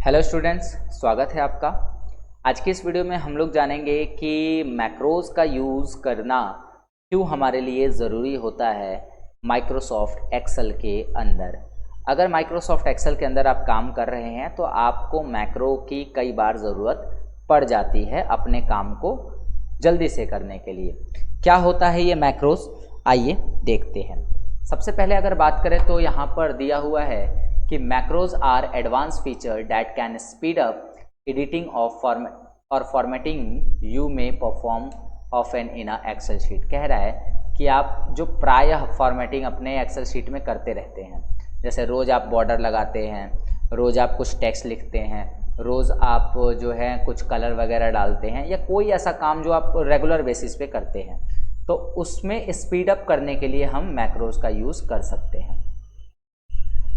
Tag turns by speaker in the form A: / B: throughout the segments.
A: Hello students, स्वागत है आपका। आज की इस वीडियो में हम लोग जानेंगे कि मैक्रोज का यूज़ करना क्यों हमारे लिए ज़रूरी होता है माइक्रोसॉफ्ट एक्सेल के अंदर। अगर माइक्रोसॉफ्ट एक्सेल के अंदर आप काम कर रहे हैं तो आपको मैक्रो की कई बार ज़रूरत पड़ जाती है अपने काम को जल्दी से करने के लिए। क्या होता है ये मैक्रोज, आइए देखते हैं। सबसे पहले अगर बात करें तो यहाँ पर दिया हुआ है कि macros are advance feature that can speed up editing of formatting you may perform often in a Excel sheet. कह रहा है कि आप जो प्रायः फॉर्मेटिंग अपने एक्सेल शीट में करते रहते हैं, जैसे रोज़ आप बॉर्डर लगाते हैं, रोज़ आप कुछ टेक्स्ट लिखते हैं, रोज़ आप जो है कुछ कलर वगैरह डालते हैं, या कोई ऐसा काम जो आप रेगुलर बेसिस पे करते हैं, तो उसमें स्पीड अप करने के लिए हम मैक्रोज का यूज़ कर सकते हैं।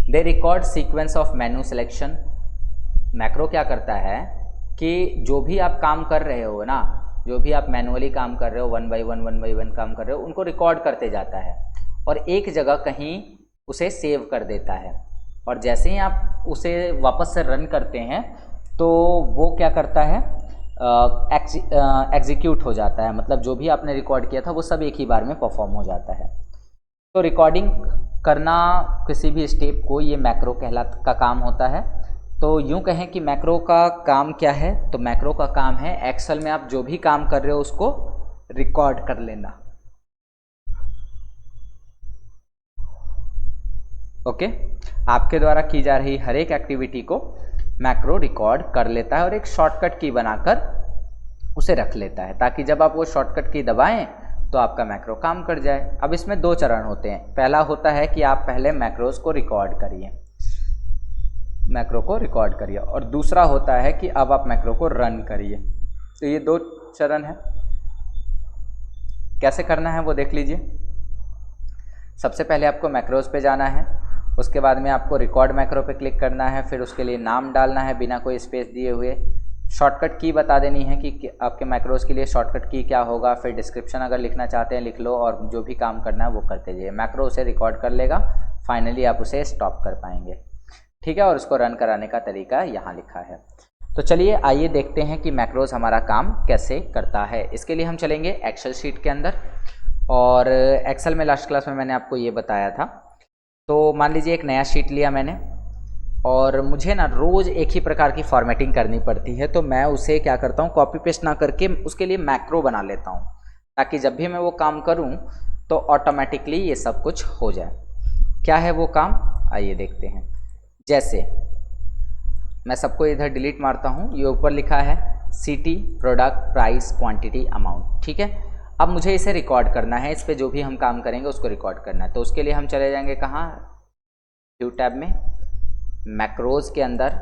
A: They record sequence of menu selection. Macro क्या करता है कि जो भी आप काम कर रहे हो ना, जो भी आप मैनुअली काम कर रहे हो, वन बाई वन काम कर रहे हो, उनको रिकॉर्ड करते जाता है और एक जगह कहीं उसे सेव कर देता है। और जैसे ही आप उसे वापस से रन करते हैं तो वो क्या करता है, एग्जीक्यूट हो जाता है। मतलब जो भी आपने रिकॉर्ड किया था वो सब एक ही बार में परफॉर्म हो जाता है। तो रिकॉर्डिंग करना किसी भी स्टेप को ये मैक्रो का काम होता है। तो यूँ कहें कि मैक्रो का काम क्या है, तो मैक्रो का काम है एक्सेल में आप जो भी काम कर रहे हो उसको रिकॉर्ड कर लेना। ओके, आपके द्वारा की जा रही हर एक एक्टिविटी को मैक्रो रिकॉर्ड कर लेता है और एक शॉर्टकट की बनाकर उसे रख लेता है, ताकि जब आप वो शॉर्टकट की दबाएं तो आपका मैक्रो काम कर जाए। अब इसमें दो चरण होते हैं। पहला होता है कि आप पहले मैक्रोज को रिकॉर्ड करिए, मैक्रो को रिकॉर्ड करिए, और दूसरा होता है कि अब आप मैक्रो को रन करिए। तो ये दो चरण है। कैसे करना है वो देख लीजिए। सबसे पहले आपको मैक्रोज पे जाना है, उसके बाद में आपको रिकॉर्ड मैक्रो पे क्लिक करना है, फिर उसके लिए नाम डालना है बिना कोई स्पेस दिए हुए। शॉर्टकट की बता देनी है कि आपके मैक्रोज के लिए शॉर्टकट की क्या होगा। फिर डिस्क्रिप्शन अगर लिखना चाहते हैं लिख लो, और जो भी काम करना है वो करते जाइए। मैक्रो उसे रिकॉर्ड कर लेगा, फाइनली आप उसे स्टॉप कर पाएंगे। ठीक है, और उसको रन कराने का तरीका यहाँ लिखा है। तो चलिए आइए देखते हैं कि मैक्रोज हमारा काम कैसे करता है। इसके लिए हम चलेंगे एक्सेल शीट के अंदर, और एक्सेल में लास्ट क्लास में मैंने आपको ये बताया था। तो मान लीजिए एक नया शीट लिया मैंने, और मुझे ना रोज़ एक ही प्रकार की फॉर्मेटिंग करनी पड़ती है, तो मैं उसे क्या करता हूँ, कॉपी पेस्ट ना करके उसके लिए मैक्रो बना लेता हूँ, ताकि जब भी मैं वो काम करूँ तो ऑटोमेटिकली ये सब कुछ हो जाए। क्या है वो काम, आइए देखते हैं। जैसे मैं सबको इधर डिलीट मारता हूँ, ये ऊपर लिखा है city, product, price, quantity, amount. ठीक है, अब मुझे इसे रिकॉर्ड करना है, इस पर जो भी हम काम करेंगे उसको रिकॉर्ड करना है। तो उसके लिए हम चले जाएंगे कहाँ, व्यू टैब में, मैक्रोज के अंदर,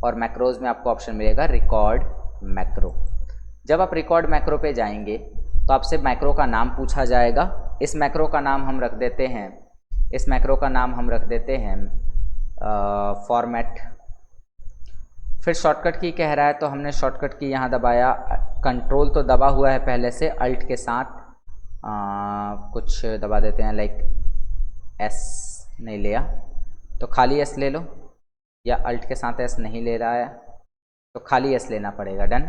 A: और मैक्रोज में आपको ऑप्शन मिलेगा रिकॉर्ड मैक्रो। जब आप रिकॉर्ड मैक्रो पे जाएंगे तो आपसे मैक्रो का नाम पूछा जाएगा। इस मैक्रो का नाम हम रख देते हैं, इस मैक्रो का नाम हम रख देते हैं फॉर्मेट। फिर शॉर्टकट की कह रहा है, तो हमने शॉर्टकट की यहाँ दबाया। कंट्रोल तो दबा हुआ है पहले से, अल्ट के साथ कुछ दबा देते हैं, लाइक एस नहीं लिया तो खाली एस ले लो, या अल्ट के साथ एस नहीं ले रहा है तो खाली एस लेना पड़ेगा। डन।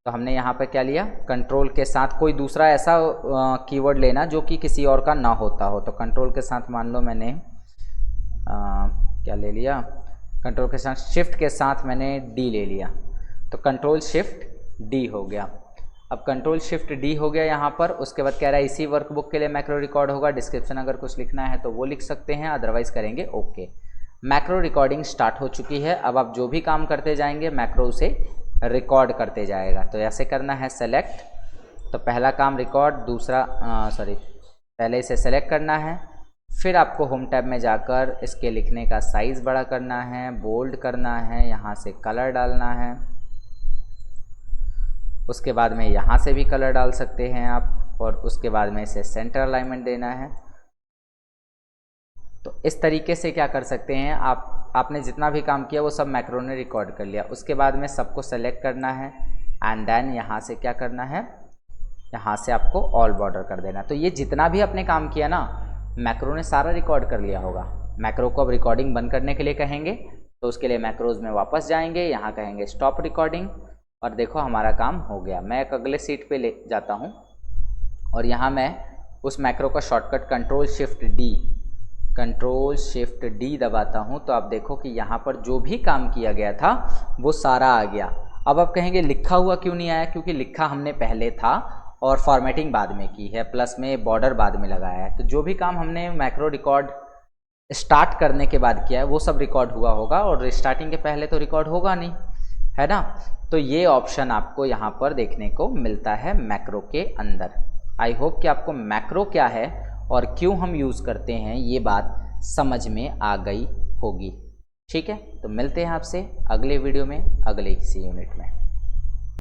A: तो हमने यहाँ पे क्या लिया, कंट्रोल के साथ कोई दूसरा ऐसा कीवर्ड लेना जो कि किसी और का ना होता हो। तो कंट्रोल के साथ मान लो मैंने क्या ले लिया, कंट्रोल के साथ शिफ्ट के साथ मैंने डी ले लिया, तो कंट्रोल शिफ्ट डी हो गया। अब कंट्रोल शिफ्ट डी हो गया यहाँ पर। उसके बाद कह रहा है इसी वर्कबुक के लिए मैक्रो रिकॉर्ड होगा। डिस्क्रिप्शन अगर कुछ लिखना है तो वो लिख सकते हैं, अदरवाइज करेंगे ओके। मैक्रो रिकॉर्डिंग स्टार्ट हो चुकी है। अब आप जो भी काम करते जाएंगे मैक्रो उसे रिकॉर्ड करते जाएगा। तो ऐसे करना है सेलेक्ट, तो पहला काम रिकॉर्ड, दूसरा पहले इसे सेलेक्ट करना है, फिर आपको होम टैब में जाकर इसके लिखने का साइज़ बड़ा करना है, बोल्ड करना है, यहाँ से कलर डालना है, उसके बाद में यहाँ से भी कलर डाल सकते हैं आप, और उसके बाद में इसे सेंटर अलाइनमेंट देना है। तो इस तरीके से क्या कर सकते हैं आपने जितना भी काम किया वो सब मैक्रो ने रिकॉर्ड कर लिया। उसके बाद में सबको सेलेक्ट करना है, एंड देन यहाँ से क्या करना है, यहाँ से आपको ऑल बॉर्डर कर देना। तो ये जितना भी आपने काम किया ना, मैक्रो ने सारा रिकॉर्ड कर लिया होगा। मैक्रो को अब रिकॉर्डिंग बंद करने के लिए कहेंगे, तो उसके लिए मैक्रोज में वापस जाएंगे, यहाँ कहेंगे स्टॉप रिकॉर्डिंग और देखो हमारा काम हो गया। मैं एक अगले सीट पे ले जाता हूँ और यहाँ मैं उस मैक्रो का शॉर्टकट कंट्रोल शिफ्ट डी दबाता हूँ तो आप देखो कि यहाँ पर जो भी काम किया गया था वो सारा आ गया। अब आप कहेंगे लिखा हुआ क्यों नहीं आया, क्योंकि लिखा हमने पहले था और फॉर्मेटिंग बाद में की है, प्लस में बॉर्डर बाद में लगाया है। तो जो भी काम हमने मैक्रो रिकॉर्ड स्टार्ट करने के बाद किया है वो सब रिकॉर्ड हुआ होगा और स्टार्टिंग के पहले तो रिकॉर्ड होगा नहीं, है ना। तो ये ऑप्शन आपको यहाँ पर देखने को मिलता है मैक्रो के अंदर। आई होप कि आपको मैक्रो क्या है और क्यों हम यूज़ करते हैं ये बात समझ में आ गई होगी। ठीक है, तो मिलते हैं आपसे अगले वीडियो में अगले किसी यूनिट में।